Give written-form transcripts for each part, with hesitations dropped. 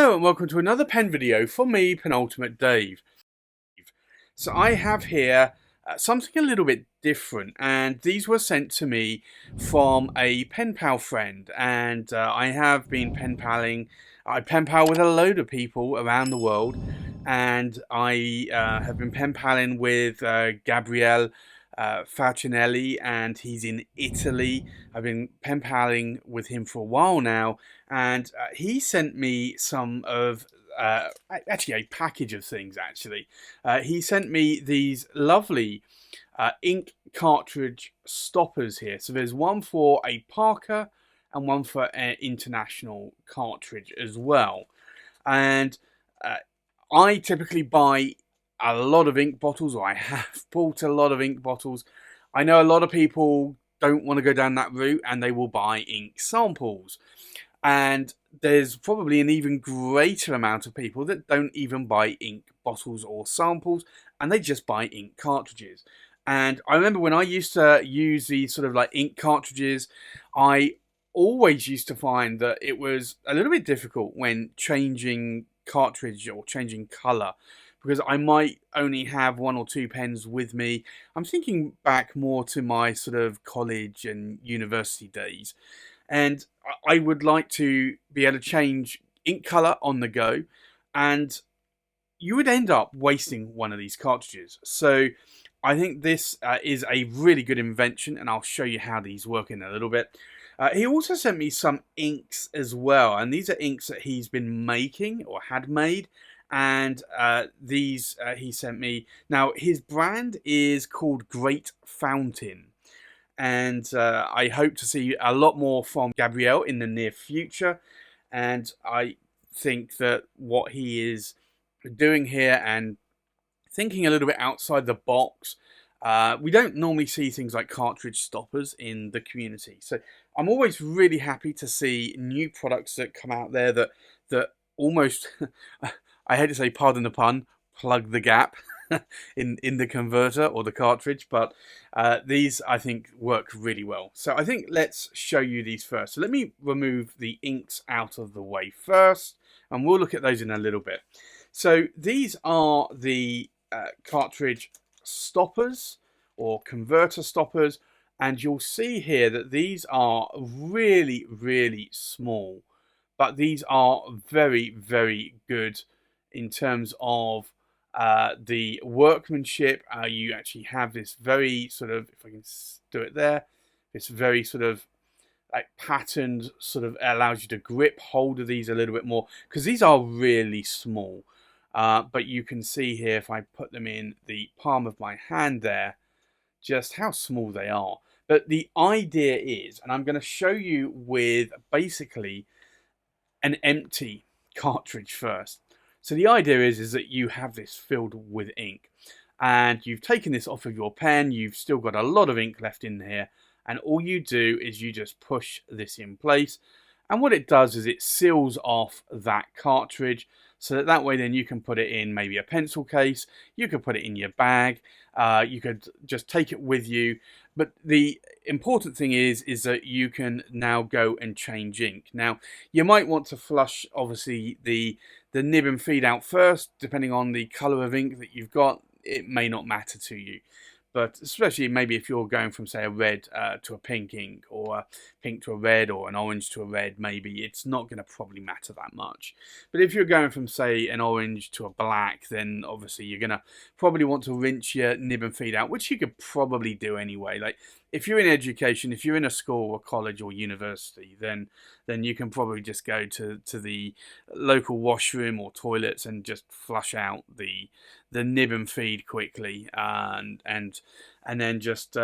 Hello and welcome to another pen video from me, Penultimate Dave. So I have here something a little bit different, and these were sent to me from a pen pal friend, and I have been pen paling. I pen pal with a load of people around the world, and I have been pen paling with Gabriele Falcinelli, and he's in Italy. I've been pen paling with him for a while now, and he sent me some of actually a package of things. Actually, he sent me these lovely ink cartridge stoppers here. So there's one for a Parker and one for an international cartridge as well. And I typically buy a lot of ink bottles, or I have bought a lot of ink bottles. I know a lot of people don't want to go down that route and they will buy ink samples. And there's probably an even greater amount of people that don't even buy ink bottles or samples, and they just buy ink cartridges. And I remember when I used to use these sort of like ink cartridges, I always used to find that it was a little bit difficult when changing cartridge or changing color, because I might only have one or two pens with me. I'm thinking back more to my sort of college and university days, and I would like to be able to change ink color on the go, and you would end up wasting one of these cartridges. So I think this is a really good invention, and I'll show you how these work in a little bit. He also sent me some inks as well, and these are inks that he's been making or had made, and these he sent me. Now, his brand is called Great Fountain, and I hope to see a lot more from Gabriele in the near future. And I think that what he is doing here and thinking a little bit outside the box, we don't normally see things like cartridge stoppers in the community. So I'm always really happy to see new products that come out there that almost, I hate to say, pardon the pun, plug the gap in the converter or the cartridge, but these I think work really well. So I think let's show you these first. So let me remove the inks out of the way first, and we'll look at those in a little bit. So these are the cartridge stoppers or converter stoppers, and you'll see here that these are really small, but these are very good in terms of the workmanship. You actually have this very sort of, if I can do it there, this very sort of like patterned sort of allows you to grip hold of these a little bit more, because these are really small. But you can see here, if I put them in the palm of my hand there, just how small they are. But the idea is, and I'm going to show you with basically an empty cartridge first. So the idea is that you have this filled with ink, and you've taken this off of your pen. You've still got a lot of ink left in here, and all you do is you just push this in place, and what it does is it seals off that cartridge, so that way then you can put it in maybe a pencil case, you could put it in your bag, you could just take it with you. But the important thing is that you can now go and change ink. Now, you might want to flush, obviously, the nib and feed out first. Depending on the colour of ink that you've got, it may not matter to you. But especially maybe if you're going from, say, a red to a pink ink, or a pink to a red, or an orange to a red, maybe it's not going to probably matter that much. But if you're going from, say, an orange to a black, then obviously you're going to probably want to rinse your nib and feed out, which you could probably do anyway. Like, if you're in education, if you're in a school or college or university, then you can probably just go to the local washroom or toilets and just flush out the nib and feed quickly, and then just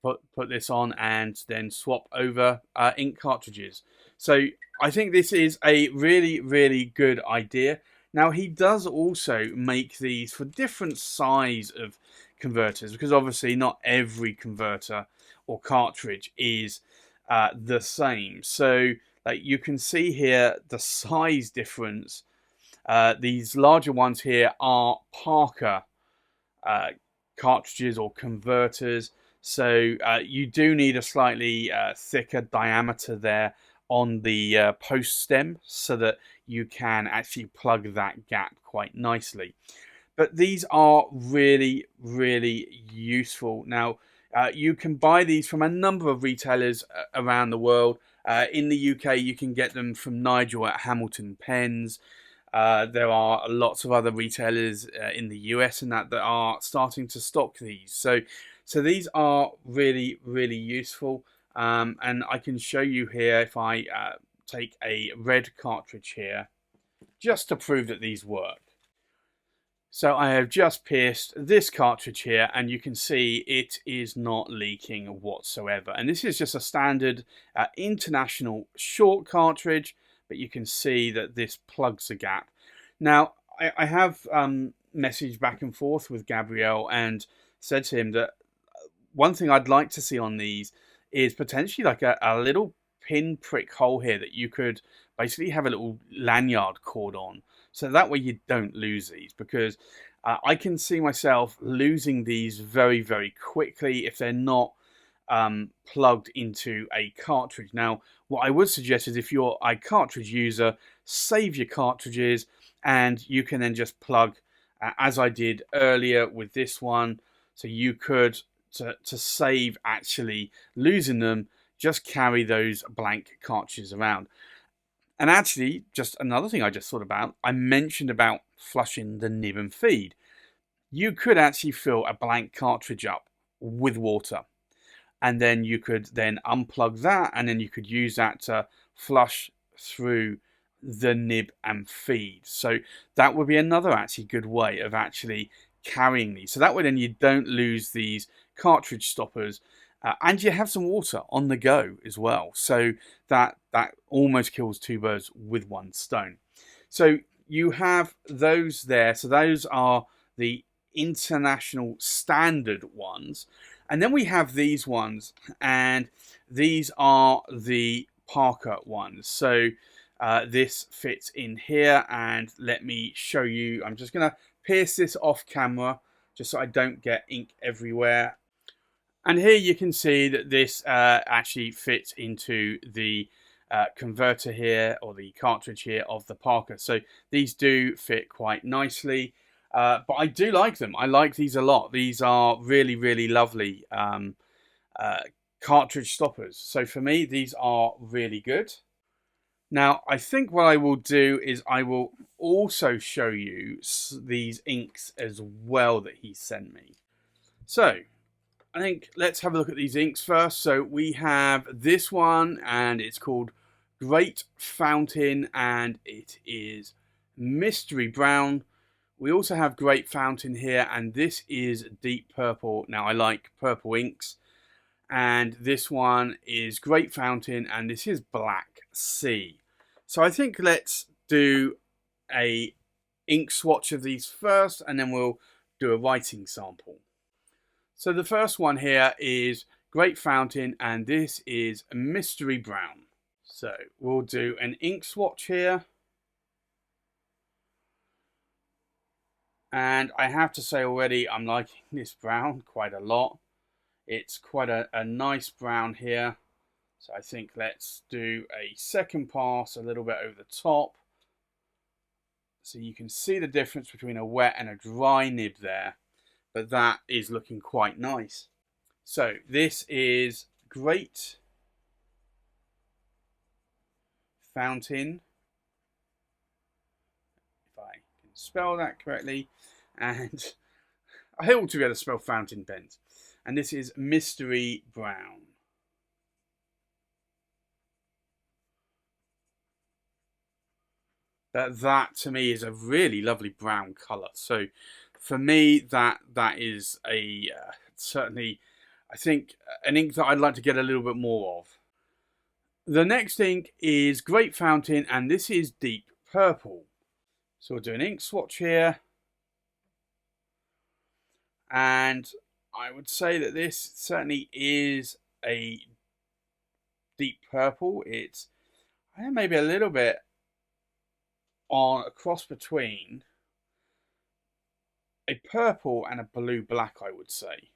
put this on and then swap over ink cartridges. So I think this is a really good idea. Now, he does also make these for different size of converters, because obviously not every converter or cartridge is the same. So like you can see here the size difference. These larger ones here are Parker cartridges or converters, so you do need a slightly thicker diameter there on the post stem, so that you can actually plug that gap quite nicely. But these are really, really useful. Now, you can buy these from a number of retailers around the world. In the UK, you can get them from Nigel at Hamilton Pens. There are lots of other retailers in the US and that are starting to stock these. So these are really, really useful. And I can show you here if I take a red cartridge here, just to prove that these work. So I have just pierced this cartridge here, and you can see it is not leaking whatsoever. And this is just a standard international short cartridge, but you can see that this plugs a gap. Now, I have messaged back and forth with Gabriel and said to him that one thing I'd like to see on these is potentially like a little pin prick hole here that you could basically have a little lanyard cord on. So that way you don't lose these, because I can see myself losing these very, very quickly if they're not plugged into a cartridge. Now, what I would suggest is if you're a cartridge user, save your cartridges and you can then just plug, as I did earlier with this one. So you could, to save actually losing them, just carry those blank cartridges around. And actually, just another thing I just thought about, I mentioned about flushing the nib and feed. You could actually fill a blank cartridge up with water, and then you could then unplug that, and then you could use that to flush through the nib and feed. So that would be another actually good way of actually carrying these. So that way then you don't lose these cartridge stoppers. And you have some water on the go as well. So that almost kills two birds with one stone. So you have those there. So those are the international standard ones. And then we have these ones. And these are the Parker ones. So this fits in here. And let me show you. I'm just going to pierce this off camera just so I don't get ink everywhere. And here you can see that this actually fits into the converter here, or the cartridge here of the Parker. So these do fit quite nicely, but I do like them. I like these a lot. These are really, really lovely cartridge stoppers. So for me, these are really good. Now, I think what I will do is I will also show you these inks as well that he sent me. So I think let's have a look at these inks first. So we have this one, and it's called Great Fountain, and it is mystery brown. We also have Great Fountain here, and this is deep purple. Now I like purple inks. And this one is Great Fountain, and this is Black Sea. So I think let's do a ink swatch of these first, and then we'll do a writing sample. So the first one here is Great Fountain, and this is Mystery Brown. So we'll do an ink swatch here. And I have to say already, I'm liking this brown quite a lot. It's quite a nice brown here. So I think let's do a second pass a little bit over the top. So you can see the difference between a wet and a dry nib there. But that is looking quite nice. So this is Great Fountain, if I can spell that correctly, and I ought to be able to spell fountain pens. And this is Mystery Brown. That to me is a really lovely brown colour. So for me, that is a certainly, I think, an ink that I'd like to get a little bit more of. The next ink is Great Fountain, and this is Deep Purple. So we'll do an ink swatch here. And I would say that this certainly is a deep purple. It's maybe a little bit on a cross between a purple and a blue black, I would say.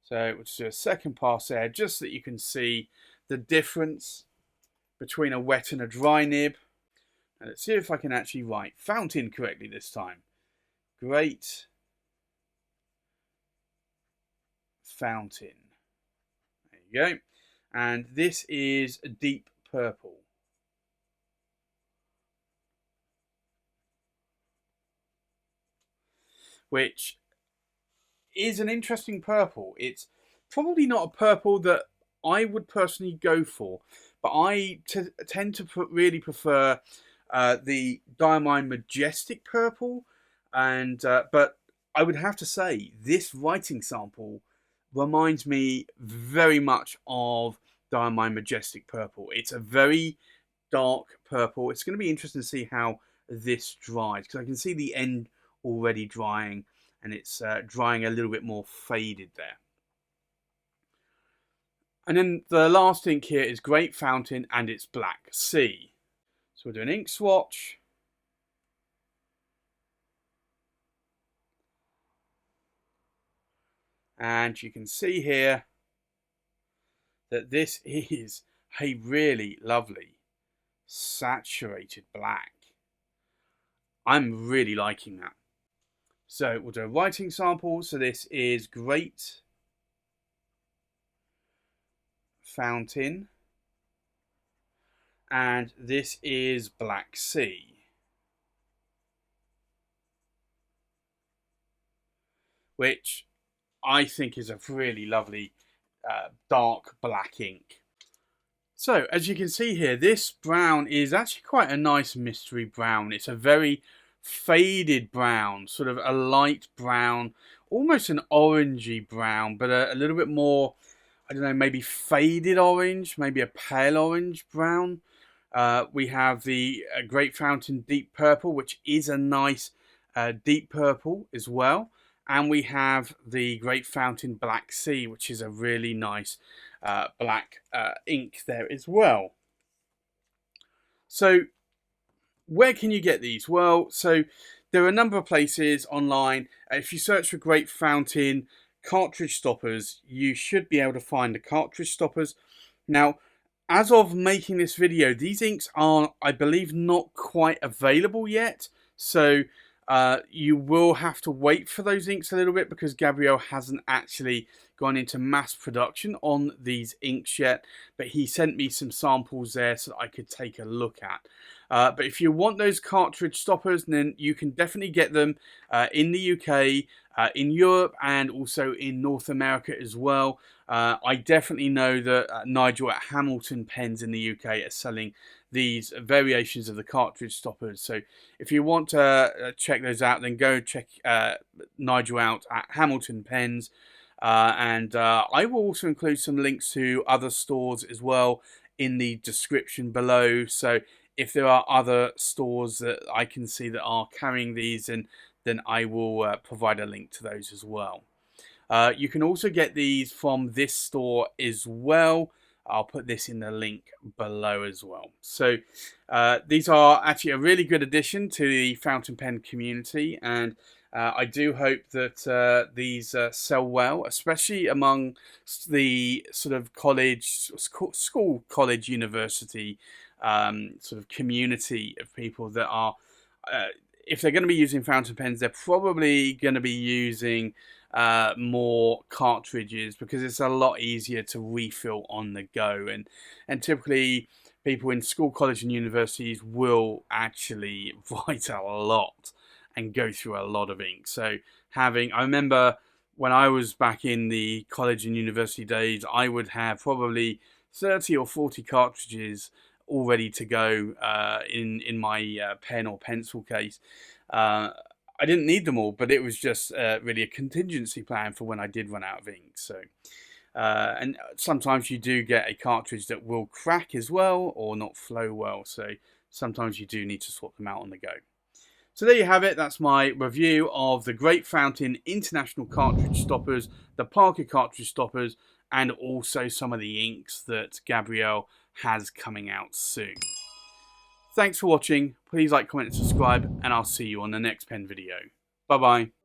So we'll just do a second pass there, just so that you can see the difference between a wet and a dry nib. And let's see if I can actually write fountain correctly this time. Great fountain. There you go. And this is a deep purple. Which is an interesting purple. It's probably not a purple that I would personally go for, but I tend to really prefer the Diamine Majestic purple, and but I would have to say this writing sample reminds me very much of Diamine Majestic purple. It's a very dark purple. It's going to be interesting to see how this dries, because I can see the end already drying, and it's drying a little bit more faded there. And then the last ink here is Great Fountain, and it's Black Sea. So we'll do an ink swatch. And you can see here that this is a really lovely saturated black. I'm really liking that. So we'll do a writing sample. So this is Great Fountain, and this is Black Sea. Which I think is a really lovely dark black ink. So as you can see here, this brown is actually quite a nice mystery brown. It's a very faded brown, sort of a light brown, almost an orangey brown, but a little bit more, I don't know, maybe faded orange, maybe a pale orange brown. We have the Great Fountain Deep Purple, which is a nice deep purple as well. And we have the Great Fountain Black Sea, which is a really nice black ink there as well. So where can you get these? Well, so there are a number of places online. If you search for Great Fountain cartridge stoppers, you should be able to find the cartridge stoppers. Now, as of making this video, these inks are, I believe, not quite available yet. So you will have to wait for those inks a little bit, because Gabriel hasn't actually gone into mass production on these inks yet, but he sent me some samples there so that I could take a look at. But if you want those cartridge stoppers, then you can definitely get them in the UK, in Europe, and also in North America as well. I definitely know that Nigel at Hamilton Pens in the UK are selling these variations of the cartridge stoppers. So if you want to check those out, then go check Nigel out at Hamilton Pens. And I will also include some links to other stores as well in the description below. So if there are other stores that I can see that are carrying these, then I will provide a link to those as well. You can also get these from this store as well. I'll put this in the link below as well. So these are actually a really good addition to the fountain pen community, and I do hope that these sell well, especially among the sort of college, school, college, university sort of community of people that are, if they're going to be using fountain pens, they're probably going to be using more cartridges, because it's a lot easier to refill on the go, and typically people in school, college and universities will actually write a lot and go through a lot of ink. So I remember when I was back in the college and university days, I would have probably 30 or 40 cartridges all ready to go in my pen or pencil case. I didn't need them all, but it was just really a contingency plan for when I did run out of ink. So, and sometimes you do get a cartridge that will crack as well or not flow well. So sometimes you do need to swap them out on the go. So there you have it. That's my review of the Great Fountain International Cartridge Stoppers, the Parker Cartridge Stoppers, and also some of the inks that Gabriel has coming out soon. Thanks for watching. Please like, comment, and subscribe, and I'll see you on the next pen video. Bye bye.